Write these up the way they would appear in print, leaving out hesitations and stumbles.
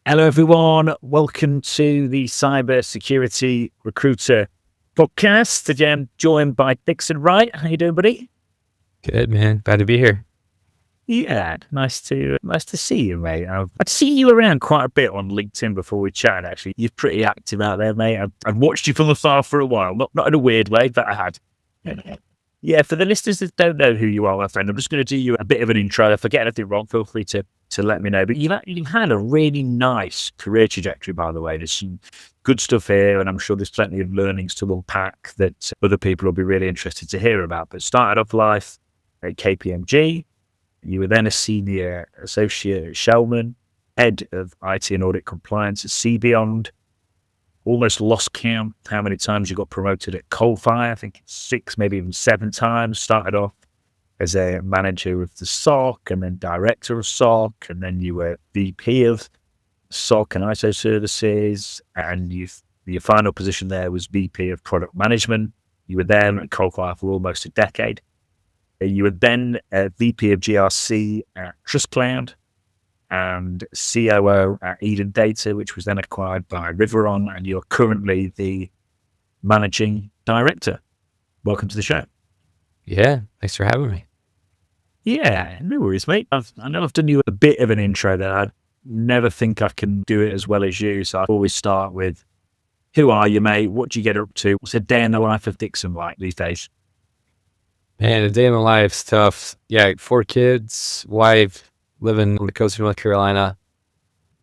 Hello, everyone. Welcome to the Cyber Security Recruiter podcast. Today, I'm joined by Dixon Wright. How you doing, buddy? Good, man. Glad to be here. Yeah, nice to see you, mate. I'd seen you around quite a bit on LinkedIn before we chatted. Actually, you're pretty active out there, mate. I've watched you from afar for a while, not in a weird way, but I had. Yeah, for the listeners that don't know who you are, my friend, I'm just going to do you a bit of an intro. If I get anything wrong, feel free to let me know. But you've had a really nice career trajectory, by the way. There's some good stuff here, and I'm sure there's plenty of learnings to unpack that other people will be really interested to hear about. But started off life at KPMG. You were then a senior associate at Shellman, head of IT and audit compliance at CBeyond. Almost lost count how many times you got promoted at Coalfire. I think 6, maybe even 7 times. Started off as a manager of the SOC and then director of SOC, and then you were VP of SOC and ISO services, and your final position there was VP of product management. You were then at Coalfire for almost a decade. You were then a VP of GRC at TrustCloud and COO at Eden Data, which was then acquired by Riveron, and you're currently the managing director. Welcome to the show. Yeah, thanks for having me. Yeah, no worries, mate. I know I've done you a bit of an intro there. I never think I can do it as well as you, so I always start with, who are you, mate? What do you get up to? What's a day in the life of Dixon like these days? Man, a day in the life's tough. Yeah, 4 kids, wife, living on the coast of North Carolina.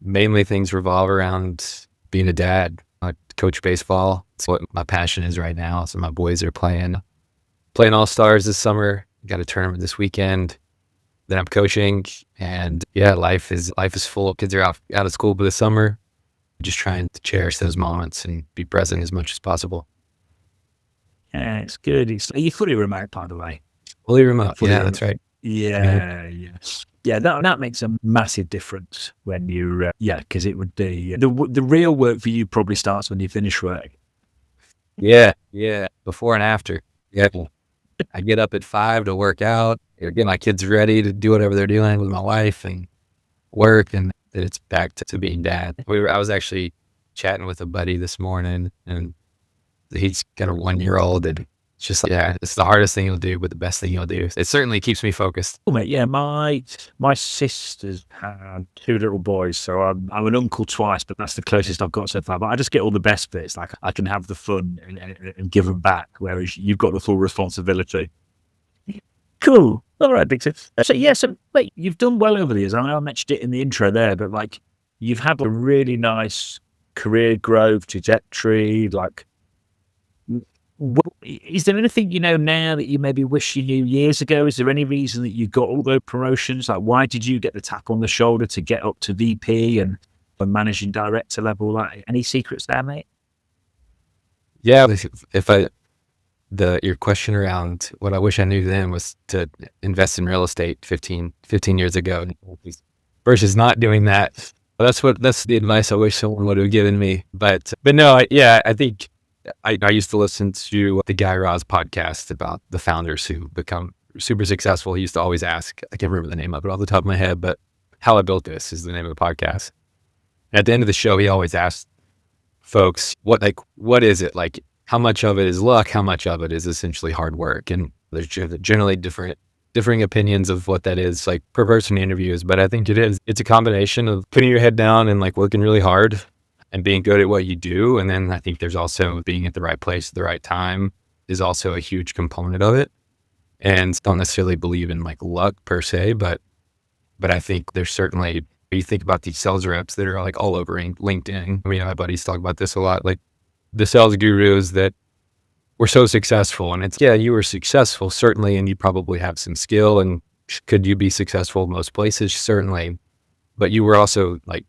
Mainly things revolve around being a dad. I coach baseball. It's what my passion is right now. So my boys are playing All-Stars this summer. Got a tournament this weekend. Then I'm coaching, and yeah, life is full. Kids are out of school for the summer. Just trying to cherish those moments and be present as much as possible. Yeah, it's good. Are you fully remote, by the way? Fully remote. Yeah, that's right. Yeah. Yeah, that makes a massive difference when you're, because it would be, the real work for you probably starts when you finish work. Yeah. Before and after. Yeah. I get up at 5 to work out, get my kids ready to do whatever they're doing with my wife and work, and then it's back to being dad. I was actually chatting with a buddy this morning, and he's got a 1-year-old, and it's just like, it's the hardest thing you'll do, but the best thing you'll do. It certainly keeps me focused. Oh, mate, yeah, my sister's had 2 little boys, so I'm an uncle twice, but that's the closest I've got so far. But I just get all the best bits. Like, I can have the fun and give them back, whereas you've got the full responsibility. Cool. All right, Dixon. So mate, you've done well over the years. I know I mentioned it in the intro there, but like, you've had a really nice career growth trajectory. Like, is there anything you know now that you maybe wish you knew years ago? Is there any reason that you got all those promotions? Like, why did you get the tap on the shoulder to get up to VP and managing director level? Like, any secrets there, mate? Yeah, your question around what I wish I knew then was to invest in real estate 15 years ago versus not doing that. That's the advice I wish someone would have given me. But no, I think I used to listen to the Guy Raz podcast about the founders who become super successful. He used to always ask, I can't remember the name of it off the top of my head, but How I Built This is the name of the podcast. And at the end of the show, he always asked folks, what is it? Like, how much of it is luck? How much of it is essentially hard work? And there's generally differing opinions of what that is, like, per person interviews. But I think it's a combination of putting your head down and like working really hard and being good at what you do. And then I think there's also being at the right place at the right time is also a huge component of it. And don't necessarily believe in like luck per se, but I think there's certainly, you think about these sales reps that are like all over LinkedIn. I mean, my buddies talk about this a lot, like the sales gurus that were so successful. And it's, you were successful, certainly, and you probably have some skill. And could you be successful in most places? Certainly. But you were also like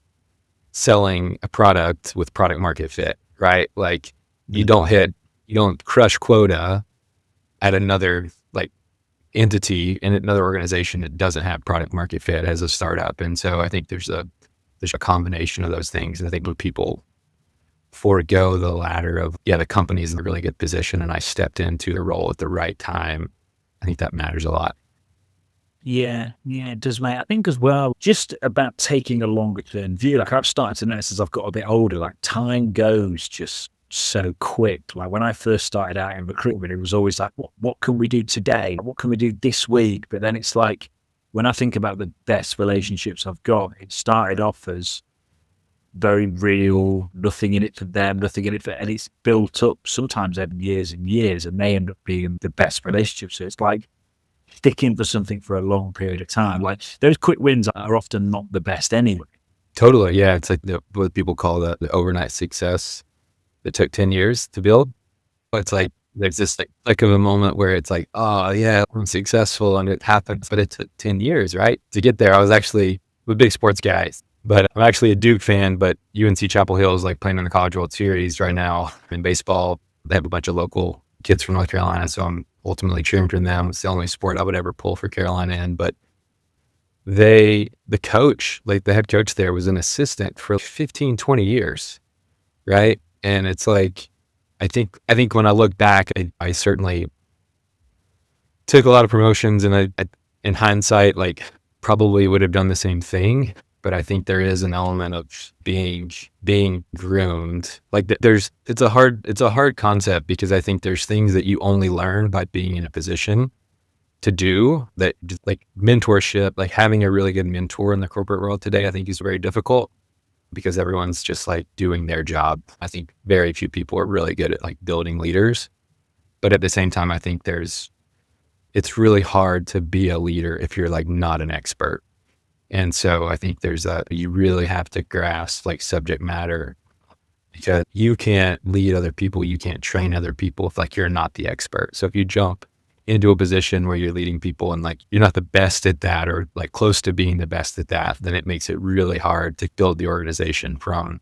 selling a product with product market fit, right? Like, you don't crush quota at another like entity in another organization that doesn't have product market fit as a startup. And so I think there's a combination of those things. And I think when people forego the latter of, the company's in a really good position and I stepped into the role at the right time, I think that matters a lot. Yeah, it does, mate. I think as well, just about taking a longer term view. Like I've started to notice as I've got a bit older, like time goes just so quick. Like when I first started out in recruitment, it was always like, what can we do today? What can we do this week? But then it's like, when I think about the best relationships I've got, it started off as very real, nothing in it for them, nothing in it for, and it's built up sometimes over years and years, and they end up being the best relationships. So it's like sticking for something for a long period of time. Like those quick wins are often not the best anyway. Totally. Yeah. It's like what people call the overnight success that took 10 years to build. It's like, there's this like of a moment where it's like, oh yeah, I'm successful and it happens, but it took 10 years, right? To get there. I'm a big sports guy, but I'm actually a Duke fan, but UNC Chapel Hill is like playing in the College World Series right now in baseball. They have a bunch of local kids from North Carolina. So I'm ultimately cheering for them. It's the only sport I would ever pull for Carolina in, but the coach, like the head coach there, was an assistant for 15, 20 years. Right. And it's like, I think when I look back, I certainly took a lot of promotions, and I in hindsight, like probably would have done the same thing. But I think there is an element of being groomed. Like it's a hard concept, because I think there's things that you only learn by being in a position to do that, just like mentorship, like having a really good mentor in the corporate world today, I think is very difficult, because everyone's just like doing their job. I think very few people are really good at like building leaders. But at the same time, I think it's really hard to be a leader if you're like not an expert. And so I think you really have to grasp like subject matter, because you can't lead other people. You can't train other people if like you're not the expert. So if you jump into a position where you're leading people and like you're not the best at that, or like close to being the best at that, then it makes it really hard to build the organization from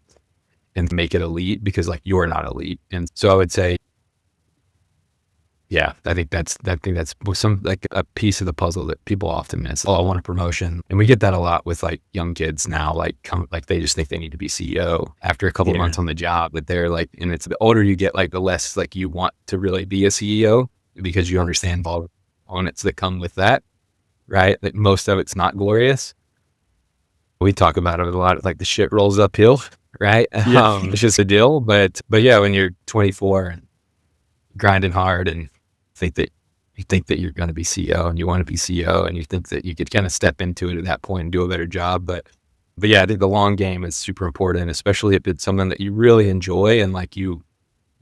and make it elite, because like you're not elite. And so I would say, yeah, I think that's some like a piece of the puzzle that people often miss. Oh, I want a promotion. And we get that a lot with like young kids now, like they just think they need to be CEO after a couple of months on the job, but they're like, and it's the older you get, like the less like you want to really be a CEO, because you understand all the components that come with that, right? That most of it's not glorious. We talk about it a lot, like the shit rolls uphill, right? Yeah. It's just a deal. But yeah, when you're 24 and grinding hard and you think that you're going to be CEO and you want to be CEO, and you think that you could kind of step into it at that point and do a better job. But yeah, I think the long game is super important, especially if it's something that you really enjoy and like you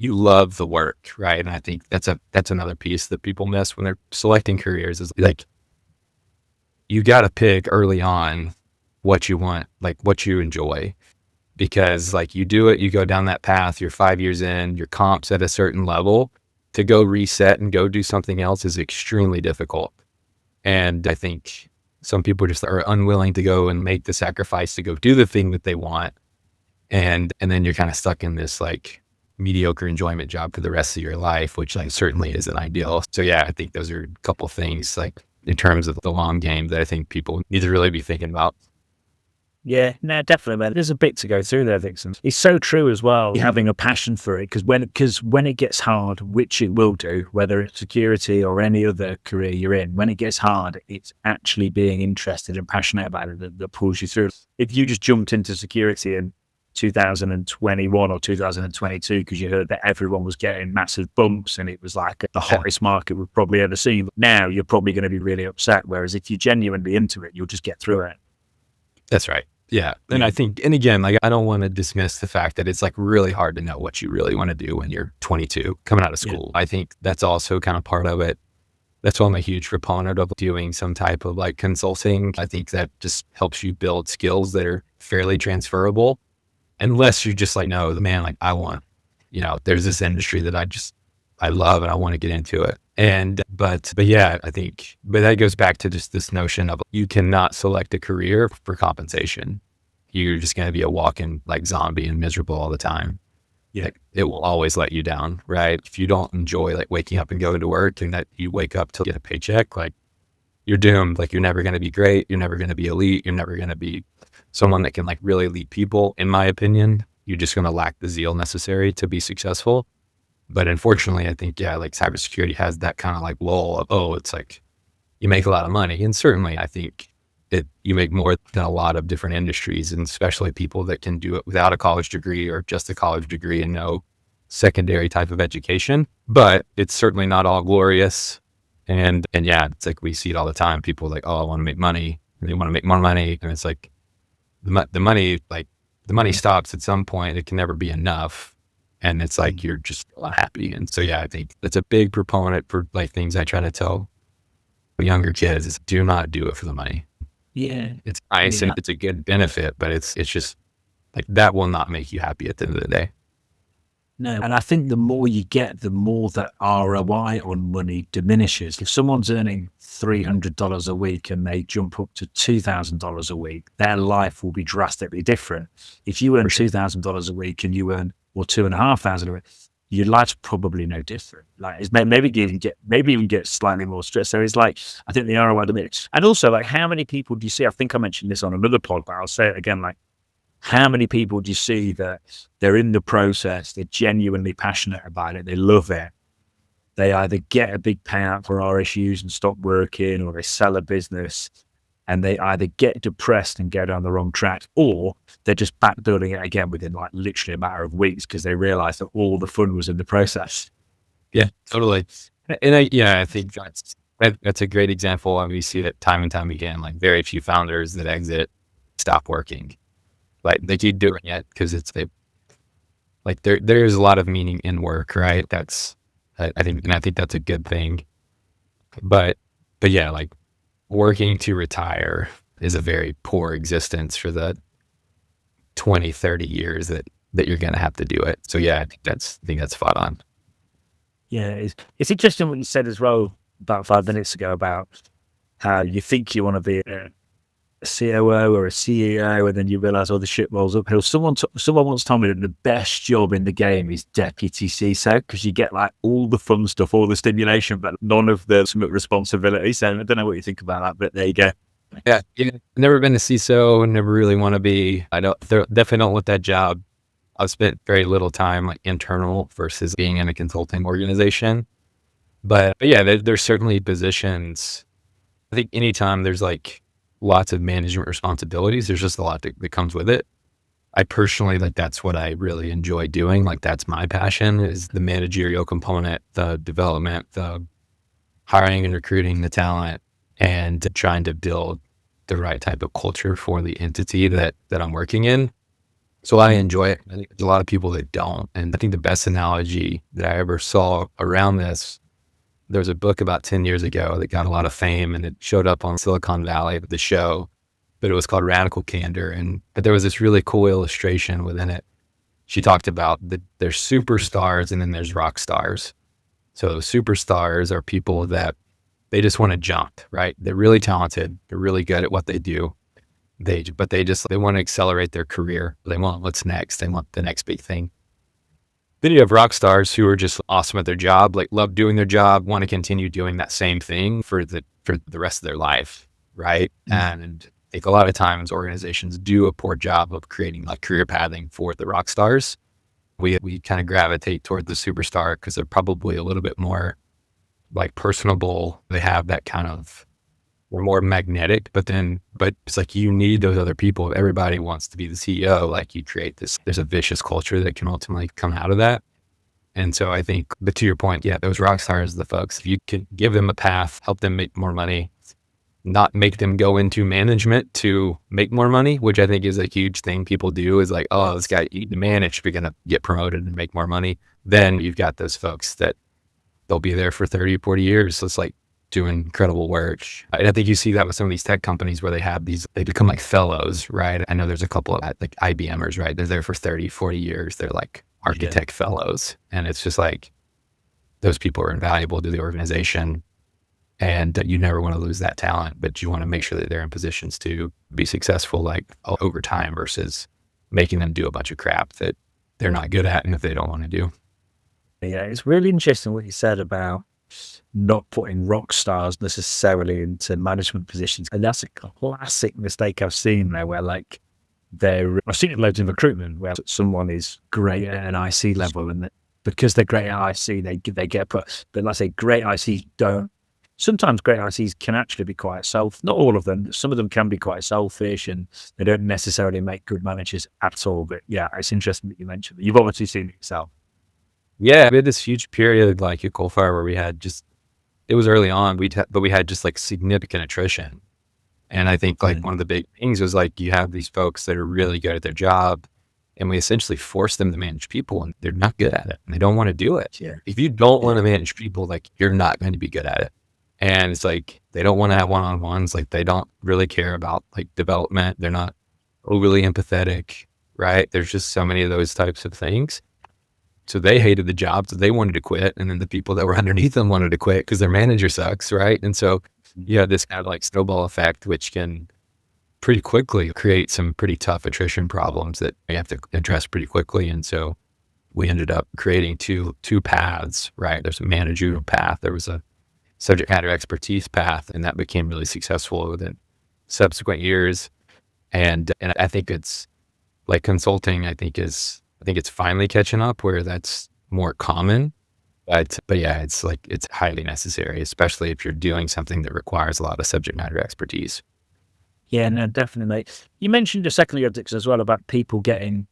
love the work, right? And I think that's another piece that people miss when they're selecting careers, is like, you got to pick early on what you want, like what you enjoy, because like you do it, you go down that path, you're 5 years in, your comp's at a certain level, to go reset and go do something else is extremely difficult. And I think some people just are unwilling to go and make the sacrifice to go do the thing that they want. And then you're kind of stuck in this like mediocre enjoyment job for the rest of your life, which like certainly isn't ideal. So yeah, I think those are a couple of things like in terms of the long game that I think people need to really be thinking about. Yeah, no, definitely, man. There's a bit to go through there, Dixon. It's so true as well, having a passion for it, because when it gets hard, which it will do, whether it's security or any other career you're in, when it gets hard, it's actually being interested and passionate about it that pulls you through. If you just jumped into security in 2021 or 2022 because you heard that everyone was getting massive bumps and it was like the hottest market we've probably ever seen, now you're probably going to be really upset. Whereas if you're genuinely into it, you'll just get through it. That's right. Yeah. And I think, and again, like I don't want to dismiss the fact that it's like really hard to know what you really want to do when you're 22 coming out of school. Yeah. I think that's also kind of part of it. That's why I'm a huge proponent of doing some type of like consulting. I think that just helps you build skills that are fairly transferable, unless you just like, no, man, like I want, there's this industry that I love and I want to get into it. But yeah, I think, but that goes back to just this notion of you cannot select a career for compensation. You're just going to be a walking like zombie and miserable all the time. Yeah. Like, it will always let you down, right? If you don't enjoy like waking up and going to work and that you wake up to get a paycheck, like you're doomed. Like you're never going to be great. You're never going to be elite. You're never going to be someone that can like really lead people. In my opinion, you're just going to lack the zeal necessary to be successful. But unfortunately, I think, yeah, like cybersecurity has that kind of like lull of, oh, it's like, you make a lot of money. And certainly I think you make more than a lot of different industries, and especially people that can do it without a college degree or just a college degree and no secondary type of education. But it's certainly not all glorious. And yeah, it's like we see it all the time. People are like, oh, I want to make money. And they want to make more money. And it's like the money stops at some point. It can never be enough. And it's like, you're just not happy. And so, yeah, I think that's a big proponent for like things I try to tell younger kids is do not do it for the money. Yeah. It's nice and it's a good benefit, but it's just like that will not make you happy at the end of the day. No. And I think the more you get, the more that ROI on money diminishes. If someone's earning $300 a week and they jump up to $2,000 a week, their life will be drastically different. If you earn $2,000 a week and you earn, or $2,500 a week, your life's probably no different. Like it's maybe even get slightly more stressed. So it's like, I think the ROI diminishes. And also, like, how many people do you see? I think I mentioned this on another pod, but I'll say it again. Like, how many people do you see that they're in the process, they're genuinely passionate about it, they love it, they either get a big payout for RSUs and stop working, or they sell a business and they either get depressed and go down the wrong track, or they're just backbuilding it again within like literally a matter of weeks because they realize that all the fun was in the process. Yeah, totally. And I think that's a great example. I mean, we see that time and time again, like very few founders that exit stop working. Like they keep doing it because there's a lot of meaning in work, right? I think that's a good thing. But yeah, like working to retire is a very poor existence for the 20, 30 years that you're going to have to do it. So yeah, I think that's spot on. Yeah. It's interesting what you said as well about 5 minutes ago about how you think you want to be a COO or a CEO, and then you realize all the shit rolls uphill. Someone once told me that the best job in the game is deputy CISO, because you get like all the fun stuff, all the stimulation, but none of the responsibility. So I don't know what you think about that, but there you go. Yeah, never been a CISO, never really want to be. Definitely don't want that job. I've spent very little time like internal versus being in a consulting organization. But yeah, there's certainly positions. I think anytime there's like lots of management responsibilities, there's just a lot that comes with it. I personally, like, that's what I really enjoy doing. Like, that's my passion, is the managerial component, the development, the hiring and recruiting the talent, and trying to build the right type of culture for the entity that I'm working in. So I enjoy it. I think there's a lot of people that don't. And I think the best analogy that I ever saw around this, there was a book about 10 years ago that got a lot of fame, and it showed up on Silicon Valley, the show, but it was called Radical Candor. But there was this really cool illustration within it. She talked about there's superstars and then there's rock stars. So superstars are people that they just want to jump, right? They're really talented. They're really good at what they do. They want to accelerate their career. They want what's next. They want the next big thing. Then you have rock stars who are just awesome at their job, like love doing their job, want to continue doing that same thing for the rest of their life, right? Mm-hmm. And I think a lot of times organizations do a poor job of creating like career pathing for the rock stars. We kind of gravitate toward the superstar because they're probably a little bit more like personable. They have that kind of, they're more magnetic, but it's like you need those other people. If everybody wants to be the CEO, like you create this, there's a vicious culture that can ultimately come out of that. And so I think, but to your point, yeah, those rock stars are the folks. If you can give them a path, help them make more money, not make them go into management to make more money, which I think is a huge thing people do, is like, oh, this guy, you need to manage, we're going to get promoted and make more money. Then you've got those folks that they'll be there for 30 or 40 years. So it's like, doing incredible work. And I think you see that with some of these tech companies where they become like fellows, right? I know there's a couple of like IBMers, right? They're there for 30, 40 years. They're like architect fellows. And it's just like, those people are invaluable to the organization, and you never want to lose that talent, but you want to make sure that they're in positions to be successful, like over time, versus making them do a bunch of crap that they're not good at and if they don't want to do. Yeah, it's really interesting what you said about not putting rock stars necessarily into management positions. And that's a classic mistake I've seen there, where like I've seen it loads in recruitment, where someone is great at an IC level, and because they're great at IC, they get put. But let's say great ICs don't sometimes great ICs can actually be quite not all of them, some of them can be quite selfish and they don't necessarily make good managers at all. But yeah, it's interesting that you mentioned that. You've obviously seen it yourself. Yeah, we had this huge period like at Coalfire where we had just, it was early on, but we had just like significant attrition. And I think like one of the big things was like, you have these folks that are really good at their job and we essentially force them to manage people and they're not good at it and they don't want to do it. Yeah. If you don't want to manage people, like you're not going to be good at it. And it's like, they don't want to have one-on-ones. Like they don't really care about like development. They're not overly empathetic, right? There's just so many of those types of things. So they hated the job, so they wanted to quit. And then the people that were underneath them wanted to quit because their manager sucks, right? And so you have this kind of like snowball effect, which can pretty quickly create some pretty tough attrition problems that you have to address pretty quickly. And so we ended up creating two paths, right? There's a managerial path. There was a subject matter expertise path, and that became really successful within subsequent years. And I think it's like consulting, I think it's finally catching up where that's more common. But yeah, it's like, it's highly necessary, especially if you're doing something that requires a lot of subject matter expertise. Yeah, no, definitely, mate. You mentioned a second ago, Dixon, as well about people getting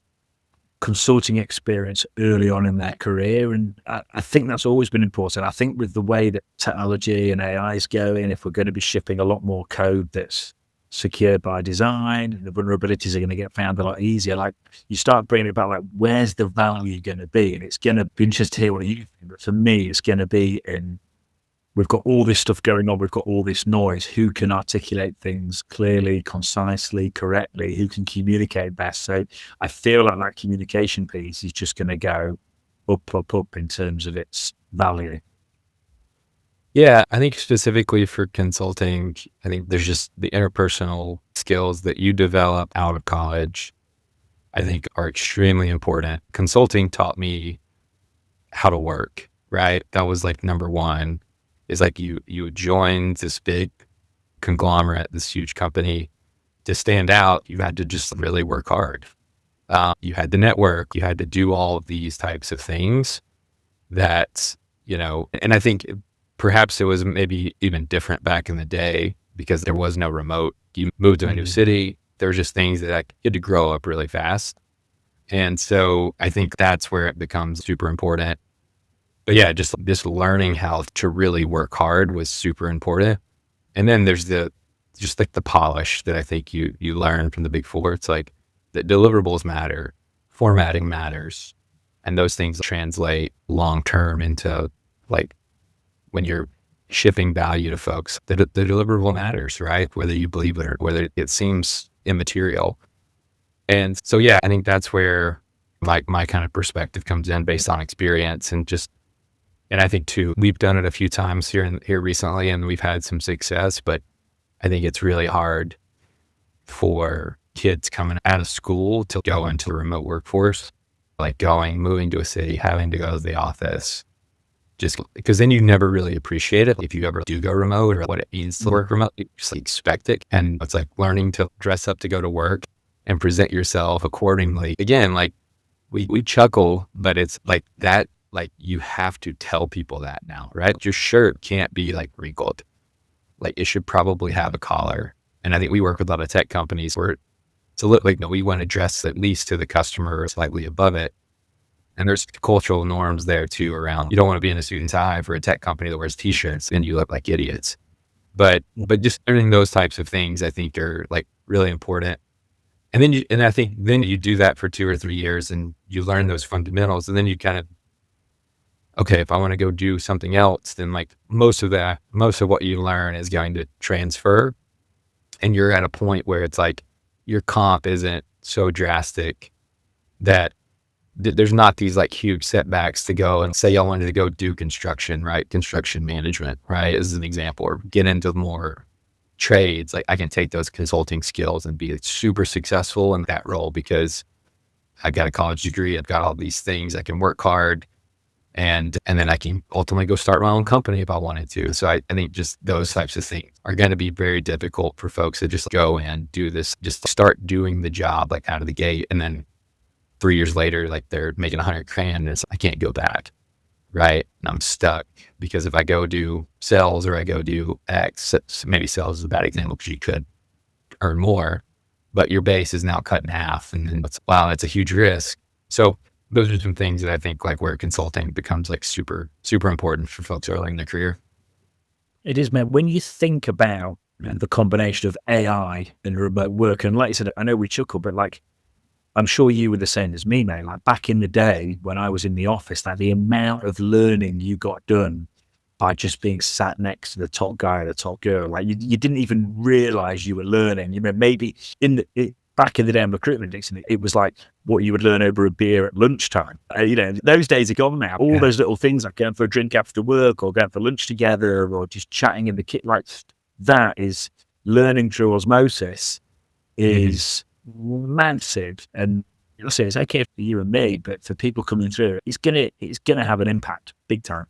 consulting experience early on in their career. And I think that's always been important. I think with the way that technology and AI is going, if we're going to be shipping a lot more code that's secured by design, the vulnerabilities are going to get found a lot easier. Like you start bringing it about like, where's the value going to be? And it's going to be interesting to hear what you think. But for me, it's going to be in, we've got all this stuff going on. We've got all this noise. Who can articulate things clearly, concisely, correctly? Who can communicate best? So I feel like that communication piece is just going to go up in terms of its value. Yeah, I think specifically for consulting, I think there's just the interpersonal skills that you develop out of college, I think are extremely important. Consulting taught me how to work, right? That was like number one, is like you joined this big conglomerate, this huge company. To stand out, you had to just really work hard. You had to network, you had to do all of these types of things that, and I think perhaps it was maybe even different back in the day because there was no remote. You moved to a new city. There were just things that you had to grow up really fast. And so I think that's where it becomes super important. But yeah, just learning how to really work hard was super important. And then there's just like the polish that I think you learn from the Big Four. It's like the deliverables matter, formatting matters, and those things translate long-term into like, when you're shipping value to folks, the deliverable matters, right? Whether you believe it or whether it seems immaterial. And so, yeah, I think that's where like my kind of perspective comes in based on experience and I think too, we've done it a few times here recently and we've had some success, but I think it's really hard for kids coming out of school to go into the remote workforce, like moving to a city, having to go to the office. Just because then you never really appreciate it. If you ever do go remote or what it means to work remote, you just like expect it. And it's like learning to dress up to go to work and present yourself accordingly. Again, like we chuckle, but it's like that, like you have to tell people that now, right? Your shirt can't be like wrinkled. Like it should probably have a collar. And I think we work with a lot of tech companies where it's a little like, no, we want to dress at least to the customer or slightly above it. And there's cultural norms there too around, you don't want to be in a suit and tie for a tech company that wears t-shirts and you look like idiots. But just learning those types of things, I think are like really important. And then I think then you do that for 2 or 3 years and you learn those fundamentals. And then you kind of, okay, if I want to go do something else, then like most of what you learn is going to transfer. And you're at a point where it's like your comp isn't so drastic that there's not these like huge setbacks to go and say, I wanted to go do construction, right? Construction management, right? As an example, or get into more trades. Like I can take those consulting skills and be super successful in that role because I've got a college degree. I've got all these things. I can work hard and then I can ultimately go start my own company if I wanted to. So I think just those types of things are going to be very difficult for folks to just go and do this, just start doing the job like out of the gate. And then 3 years later, like they're making $100,000 and I can't go back. right? And I'm stuck because if I go do sales or I go do X, maybe sales is a bad example because you could earn more, but your base is now cut in half. And then wow, that's a huge risk. So those are some things that I think like where consulting becomes like super, super important for folks early in their career. It is, man. When you think about the combination of AI and remote work, and like you said, I know we chuckle, but like, I'm sure you were the same as me, mate. Like back in the day when I was in the office, like the amount of learning you got done by just being sat next to the top guy or the top girl, like you didn't even realize you were learning. You know, maybe back in the day in recruitment, Dixon, it was like what you would learn over a beer at lunchtime. You know, those days are gone now. All those little things like going for a drink after work or going for lunch together or just chatting in the kitchen, like that is learning through osmosis is massive. And you'll say it's okay for you and me, but for people coming through, it's gonna have an impact big time.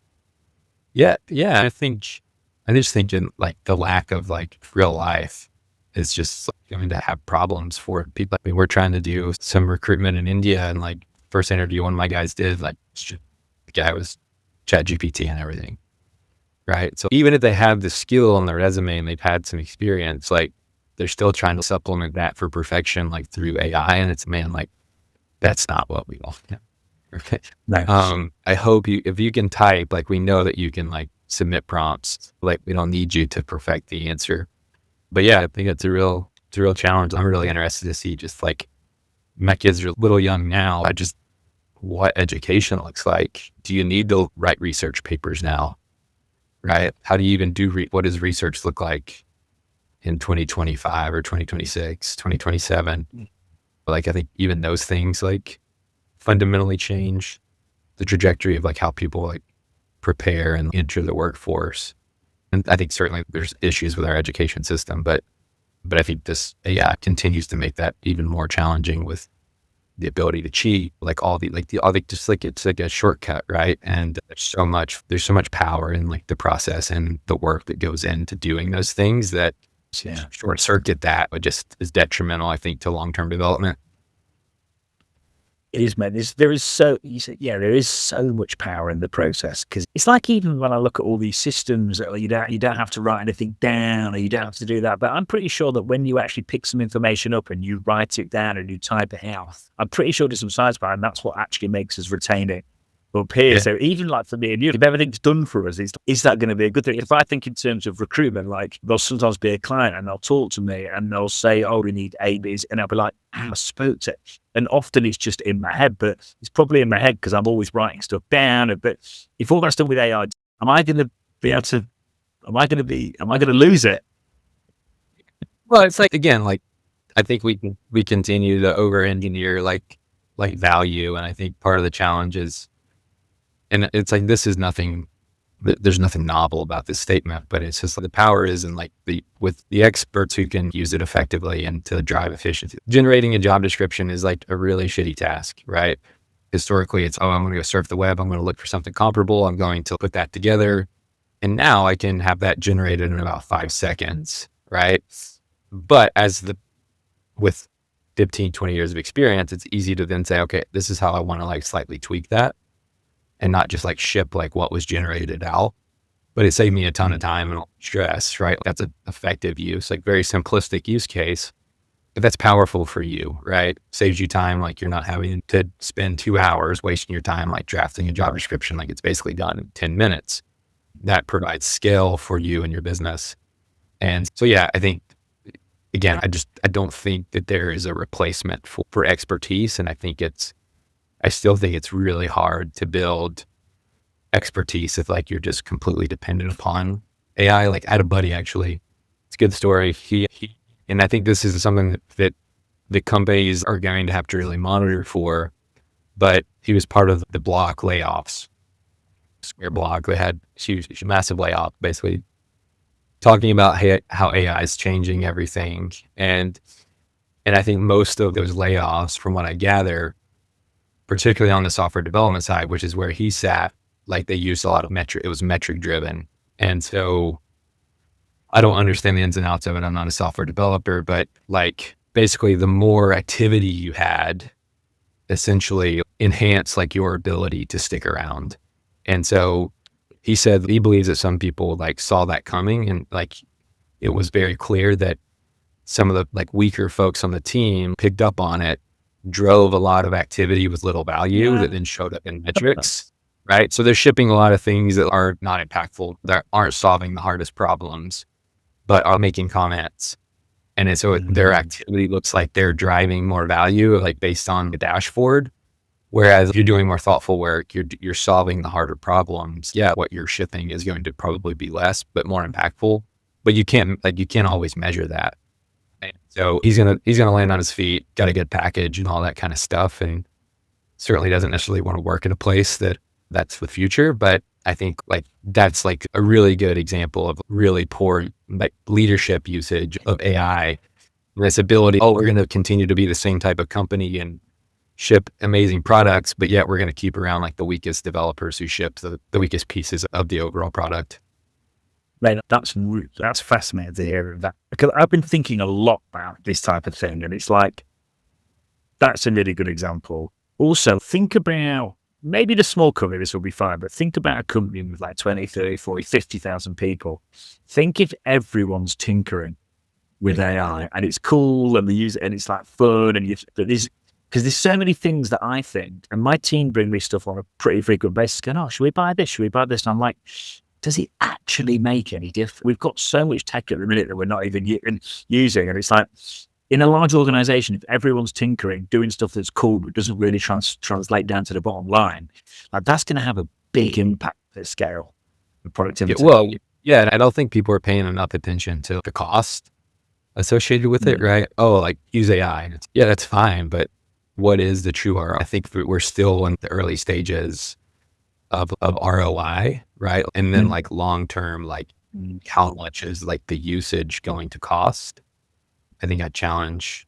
Yeah. I just think in like the lack of like real life is just going to have problems for people. I mean, we're trying to do some recruitment in India, and like first interview one of my guys did, like the guy was ChatGPT and everything. Right. So even if they have the skill on their resume and they've had some experience, like they're still trying to supplement that for perfection, like through AI. And it's, man, like that's not what we want. Okay. No. I hope if you can type, like we know that you can like submit prompts, like we don't need you to perfect the answer. But yeah, I think it's a real challenge. I'm really interested to see just like my kids are a little young now. What education looks like. Do you need to write research papers now? Right? How do you even do, what does research look like in 2025 or 2026, 2027? Like, I think even those things like fundamentally change the trajectory of like how people like prepare and enter the workforce. And I think certainly there's issues with our education system, but I think this AI continues to make that even more challenging with the ability to cheat, like just like it's like a shortcut, right? And there's so much power in like the process and the work that goes into doing those things that short circuit that, but just is detrimental, I think, to long-term development. It is, man. There is so much power in the process, because it's like even when I look at all these systems that you don't have to write anything down or you don't have to do that. But I'm pretty sure that when you actually pick some information up and you write it down and you type it out, I'm pretty sure there's some science behind, and that's what actually makes us retain it up here. So even like for me and you, if everything's done for us, is that going to be a good thing? If I think in terms of recruitment, like there'll sometimes be a client and they'll talk to me and they'll say, "Oh, we need A, B's," and I'll be like, "I spoke to it." And often it's just in my head, but it's probably in my head because I'm always writing stuff down. But if all that's done with AI, am I going to be able to? Am I going to lose it? Well, it's like, again, like I think we continue to over-engineer like value, and I think part of the challenge is, and it's like there's nothing novel about this statement, but it's just like the power is in like with the experts who can use it effectively and to drive efficiency. Generating a job description is like a really shitty task, right? Historically, it's, I'm going to go surf the web. I'm going to look for something comparable. I'm going to put that together. And now I can have that generated in about 5 seconds, right? But with 15, 20 years of experience, it's easy to then say, okay, this is how I want to like slightly tweak that and not just like ship like what was generated out. But it saved me a ton of time and stress, right? That's an effective use, like very simplistic use case, but that's powerful for you, right? Saves you time. Like you're not having to spend 2 hours wasting your time, like drafting a job description. Like it's basically done in 10 minutes. That provides scale for you and your business. And so, yeah, I think, again, I don't think that there is a replacement for expertise. And I still think it's really hard to build expertise if like you're just completely dependent upon AI. Like I had a buddy, actually, it's a good story. He and I think this is something that the companies are going to have to really monitor for, but he was part of the Block layoffs. Square Block, they had huge, massive layoff, basically talking about how AI is changing everything. And I think most of those layoffs, from what I gather, particularly on the software development side, which is where he sat, like they used a lot of metric. It was metric driven. And so I don't understand the ins and outs of it. I'm not a software developer, but like basically the more activity you had essentially enhanced like your ability to stick around. And so he said he believes that some people like saw that coming, and like it was very clear that some of the like weaker folks on the team picked up on it, drove a lot of activity with little value that then showed up in metrics, right? So they're shipping a lot of things that are not impactful, that aren't solving the hardest problems, but are making comments. And so their activity looks like they're driving more value, like based on the dashboard. Whereas if you're doing more thoughtful work, you're solving the harder problems. Yeah, what you're shipping is going to probably be less, but more impactful. But you can't always measure that. And so he's gonna land on his feet, got a good package and all that kind of stuff, and certainly doesn't necessarily want to work in a place that's the future. But I think like that's like a really good example of really poor like leadership usage of AI. This ability, we're going to continue to be the same type of company and ship amazing products, but yet we're going to keep around like the weakest developers who ship the weakest pieces of the overall product. Mate, that's fascinating to hear that, because I've been thinking a lot about this type of thing, and it's like, that's a really good example. Also, think about maybe the small company, this will be fine, but think about a company with like 20, 30, 40, 50,000 people. Think if everyone's tinkering with AI and it's cool and they use it and it's like fun, and because there's so many things that I think, and my team bring me stuff on a pretty frequent basis going, should we buy this? Should we buy this? And I'm like, does it actually make any difference? We've got so much tech at the minute that we're not even using. And it's like, in a large organization, if everyone's tinkering, doing stuff that's cool, but doesn't really translate down to the bottom line, like that's going to have a big impact at scale and productivity. Yeah. And I don't think people are paying enough attention to the cost associated with it, right? Like use AI. Yeah, that's fine. But what is the true ROI? I think we're still in the early stages of ROI, right? And then like long-term, like how much is like the usage going to cost? I think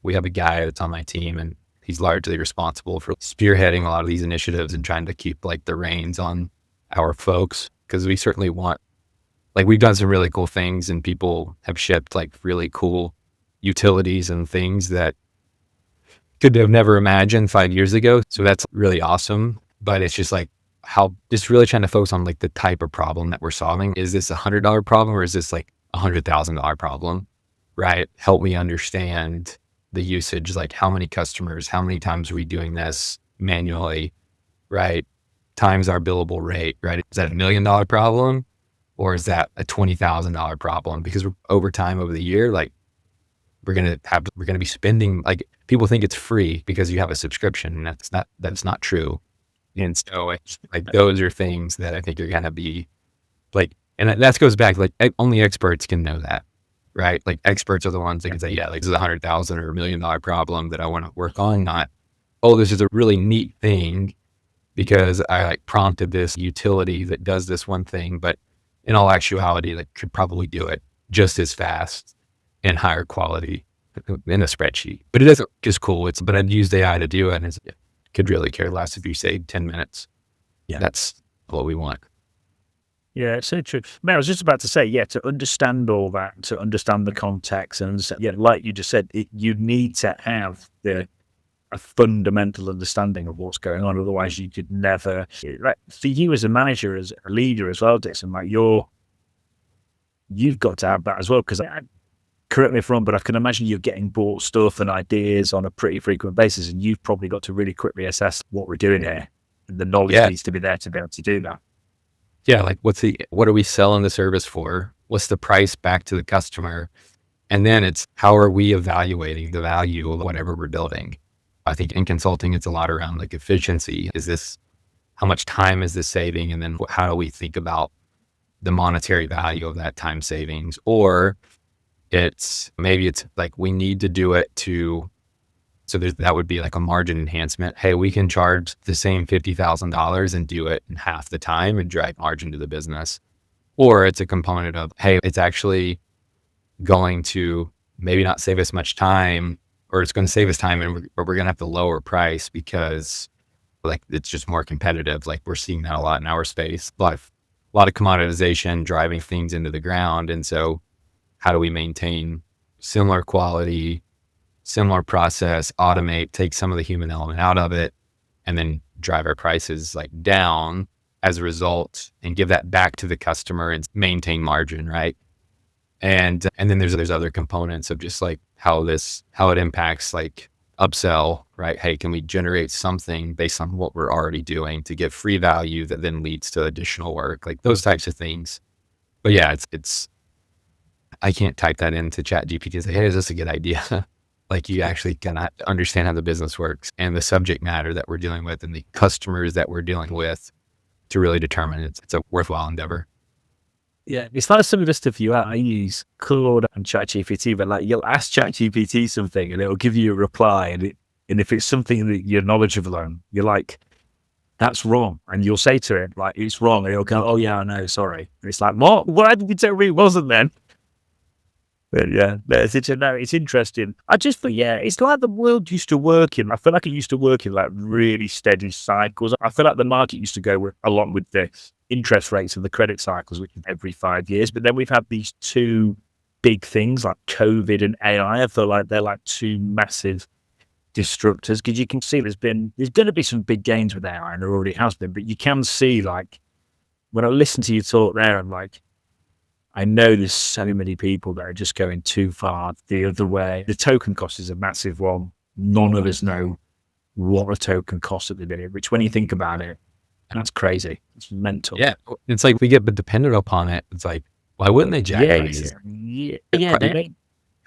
we have a guy that's on my team, and he's largely responsible for spearheading a lot of these initiatives and trying to keep like the reins on our folks. Cause we certainly want, like we've done some really cool things, and people have shipped like really cool utilities and things that could have never imagined 5 years ago. So that's really awesome. But it's just like just really trying to focus on like the type of problem that we're solving. Is this $100 problem, or is this like $100,000 problem? Right? Help me understand the usage, like how many customers, how many times are we doing this manually, right? Times our billable rate, right? Is that $1 million problem, or is that a $20,000 problem? Because over the year, like we're going to be spending, like people think it's free because you have a subscription, and that's not true. And so it's like, those are things that I think are going to be like, and that goes back, like only experts can know that, right? Like experts are the ones that can say, yeah, like this is $100,000 or $1 million problem that I want to work on, not, this is a really neat thing because I like prompted this utility that does this one thing, but in all actuality, like could probably do it just as fast and higher quality in a spreadsheet. But it isn't just cool. But I'd used AI to do it, and could really care less if you save 10 minutes. Yeah. That's what we want. Yeah, it's so true. Man, I was just about to say, to understand all that, to understand the context, and like you just said, you need to have a fundamental understanding of what's going on. Otherwise, you could never. Like for you as a manager, as a leader as well, Dixon, like you've got to have that as well. Because correct me if I'm wrong, but I can imagine you're getting bought stuff and ideas on a pretty frequent basis, and you've probably got to really quickly assess what we're doing here. And the knowledge needs to be there to be able to do that. Yeah, like what are we selling the service for? What's the price back to the customer? And then it's how are we evaluating the value of whatever we're building? I think in consulting, it's a lot around like efficiency. How much time is this saving? And then how do we think about the monetary value of that time savings? Or maybe it's like we need to do it so that would be like a margin enhancement. Hey, we can charge the same $50,000 and do it in half the time and drive margin to the business. Or it's a component of, hey, it's actually going to maybe not save us much time, or it's going to save us time, and we're going to have to lower price because like it's just more competitive. Like we're seeing that a lot in our space. A lot of commoditization driving things into the ground. And so how do we maintain similar quality, similar process, automate, take some of the human element out of it, and then drive our prices like down as a result and give that back to the customer and maintain margin, right? And then there's other components of just like how it impacts like upsell, right? Hey, can we generate something based on what we're already doing to give free value that then leads to additional work, like those types of things. But yeah, it's I can't type that into Chat GPT and say, hey, is this a good idea? Like you actually cannot understand how the business works and the subject matter that we're dealing with and the customers that we're dealing with to really determine it's a worthwhile endeavor. Yeah, it's like some of the stuff I use Claude and ChatGPT, but like you'll ask ChatGPT something and it'll give you a reply, and if it's something that you're knowledgeable on, you're like, that's wrong, and you'll say to it like it's wrong, and it'll go, oh yeah, I know, sorry. And it's like, what? Why did you tell me it wasn't then? But yeah, it's interesting. I just think, yeah, it's like the world used to work in. I feel like it used to work in like really steady cycles. I feel like the market used to go along with the interest rates of the credit cycles, which is every 5 years. But then we've had these two big things like COVID and AI. I feel like they're like two massive disruptors, because you can see there's going to be some big gains with AI, and there already has been. But you can see, like, when I listen to you talk there, I'm like, I know there's so many people that are just going too far the other way. The token cost is a massive one. None of us know what a token costs at the minute, which when you think about it, that's crazy. It's mental. Yeah. It's like we get dependent upon it. It's like, why wouldn't they jack prices? Yeah, they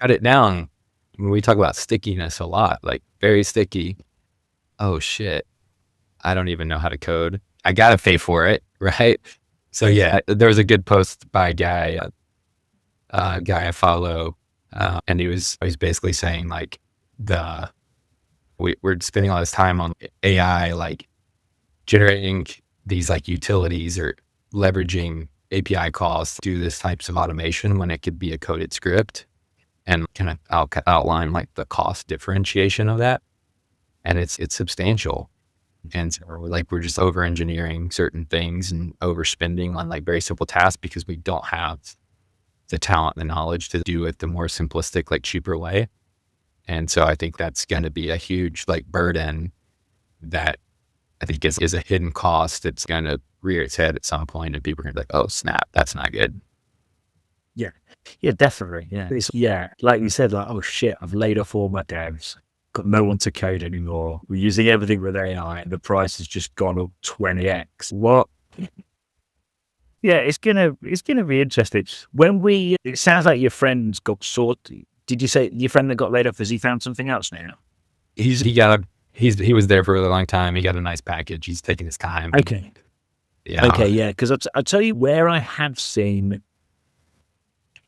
cut it down. When we talk about stickiness a lot, like very sticky. Oh shit. I don't even know how to code. I got to pay for it. Right. So yeah, there was a good post by a guy I follow, and he was basically saying like we're spending all this time on AI, like generating these like utilities or leveraging API calls to do this types of automation when it could be a coded script, and kind of outline like the cost differentiation of that, and it's substantial. And so we're just over engineering certain things and overspending on like very simple tasks because we don't have the talent and the knowledge to do it the more simplistic, like cheaper way. And so I think that's going to be a huge like burden that I think is a hidden cost that's going to rear its head at some point, and people are going to be like, oh snap, that's not good. Yeah. Yeah, definitely. Yeah. Like you said, like, oh shit, I've laid off all my devs. Got no one to code anymore. We're using everything with AI, and the price has just gone up 20x. What? Yeah, it's gonna be interesting. It sounds like your friend's got sorted. Did you say your friend that got laid off, has he found something else now? He was there for a really long time. He got a nice package. He's taking his time. Okay. Yeah. Okay. Yeah. Because I'll tell you where I have seen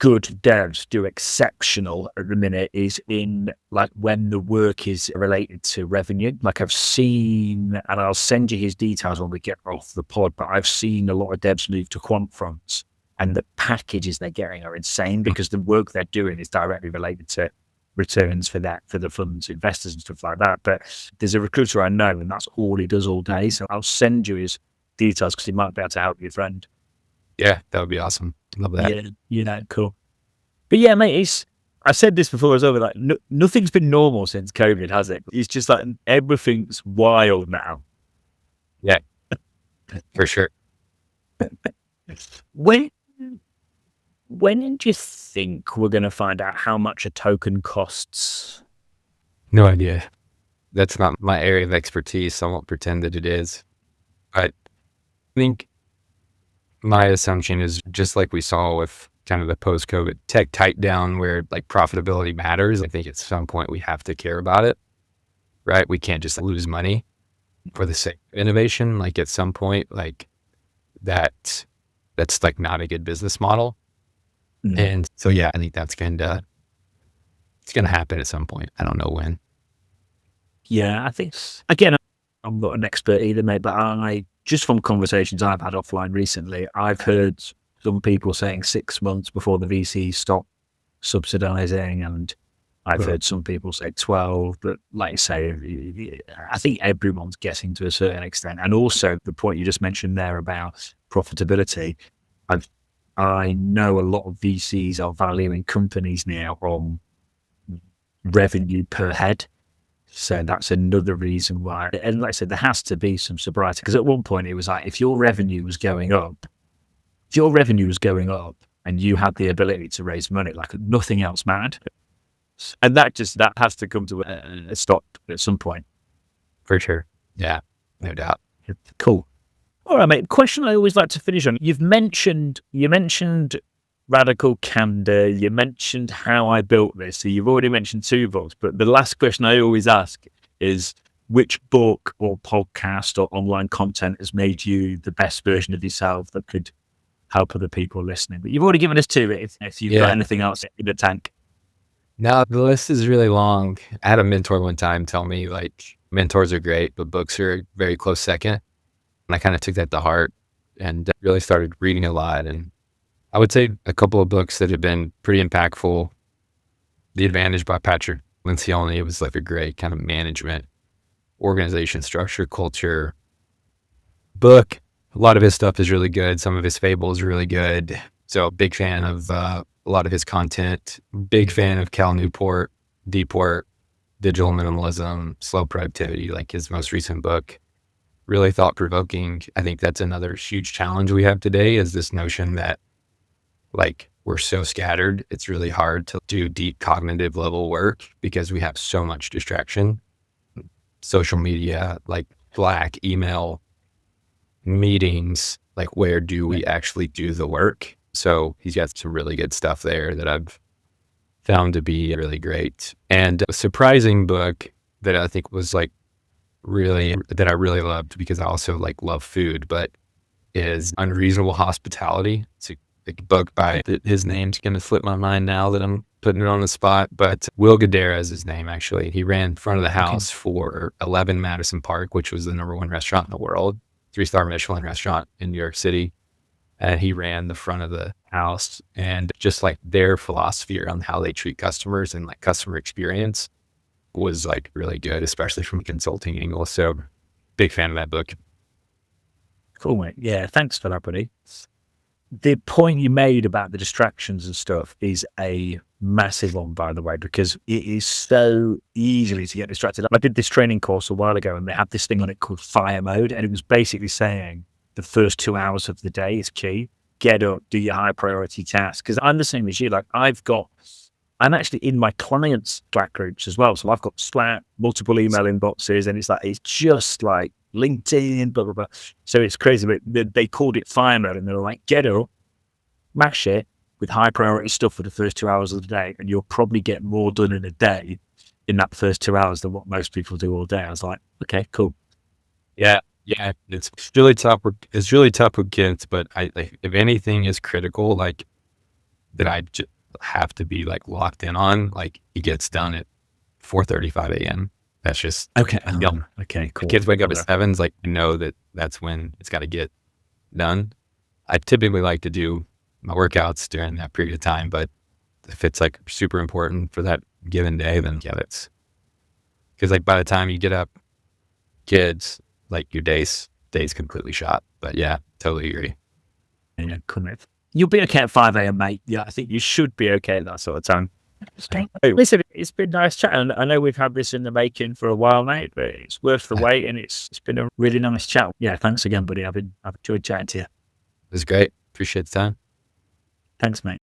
good devs do exceptional at the minute is in like when the work is related to revenue. Like I've seen, and I'll send you his details when we get off the pod, but I've seen a lot of devs move to quant fronts, and the packages they're getting are insane because the work they're doing is directly related to returns for the funds, investors and stuff like that. But there's a recruiter I know, and that's all he does all day. So I'll send you his details because he might be able to help your friend. Yeah, that would be awesome. Love that. Yeah, cool. But yeah, mate, I said this before as well, like nothing's been normal since COVID, has it? It's just like everything's wild now. Yeah, for sure. When do you think we're going to find out how much a token costs? No idea. That's not my area of expertise, so I won't pretend that it is. But I think my assumption is just like we saw with kind of the post-COVID tech tight down where like profitability matters. I think at some point we have to care about it, right? We can't just lose money for the sake of innovation. Like at some point, like that's like not a good business model. Mm-hmm. And so, yeah, I think it's going to happen at some point. I don't know when. Yeah, I think, again, I'm not an expert either, mate, but just from conversations I've had offline recently, I've heard some people saying 6 months before the VCs stop subsidizing, and I've heard some people say 12, but like you say, I think everyone's guessing to a certain extent. And also the point you just mentioned there about profitability, I know a lot of VCs are valuing companies now on revenue per head. So that's another reason why. And like I said, there has to be some sobriety, because at one point it was like, if your revenue was going up and you had the ability to raise money, like nothing else mattered. And that has to come to a stop at some point. For sure. Yeah, no doubt. Cool. All right, mate. Question I always like to finish on. You mentioned Radical Candor. You mentioned How I Built This. So you've already mentioned 2 books, but the last question I always ask is, which book or podcast or online content has made you the best version of yourself that could help other people listening? But you've already given us 2. If you've got anything else in the tank. No, the list is really long. I had a mentor one time tell me, like, mentors are great, but books are a very close second. And I kind of took that to heart and really started reading a lot. And I would say a couple of books that have been pretty impactful. The Advantage by Patrick Lencioni. It was like a great kind of management, organization, structure, culture book. A lot of his stuff is really good. Some of his fables are really good. So big fan of a lot of his content. Big fan of Cal Newport, Deep Work, Digital Minimalism, Slow Productivity, like his most recent book. Really thought-provoking. I think that's another huge challenge we have today, is this notion that, like, we're so scattered. It's really hard to do deep cognitive level work because we have so much distraction. Social media, like Slack, email, meetings, like, where do we actually do the work? So he's got some really good stuff there that I've found to be really great. And a surprising book that I think was that I really loved, because I also like love food, but is Unreasonable Hospitality. It's a book by, his name's going to slip my mind now that I'm putting it on the spot, but Will Guidara is his name, actually. He ran front of the house for 11 Madison Park, which was the #1 restaurant in the world, 3-star Michelin restaurant in New York City. And he ran the front of the house, and just like their philosophy around how they treat customers and like customer experience was like really good, especially from a consulting angle. So big fan of that book. Cool, mate. Yeah, thanks for that, buddy. The point you made about the distractions and stuff is a massive one, by the way, because it is so easily to get distracted. I did this training course a while ago, and they had this thing on it called fire mode, and it was basically saying the first 2 hours of the day is key. Get up, do your high priority tasks. Because I'm the same as you. Like, I'm actually in my clients' Slack groups as well. So I've got Slack, multiple email inboxes, and it's just like LinkedIn, blah, blah, blah. So it's crazy, but they called it fire mode, and they're like, get up, mash it with high priority stuff for the first 2 hours of the day, and you'll probably get more done in a day in that first 2 hours than what most people do all day. I was like, okay, cool. Yeah. Yeah. It's really tough. It's really tough with kids, but if anything is critical, like, that I just have to be like locked in on, like, he gets done at 4:35 a.m. That's just okay. Okay, cool. Kids wake up at 7. Like, I know that's when it's got to get done. I typically like to do my workouts during that period of time, but if it's like super important for that given day, then yeah, that's because like by the time you get up, kids, like, your day's completely shot. But yeah, totally agree. Yeah, cool. You'll be okay at 5 a.m, mate. Yeah, I think you should be okay at that sort of time. Hey, listen, it's been nice chatting. I know we've had this in the making for a while, mate, but it's worth the wait, and it's been a really nice chat. Yeah, thanks again, buddy. I've enjoyed chatting to you. It was great. Appreciate the time. Thanks, mate.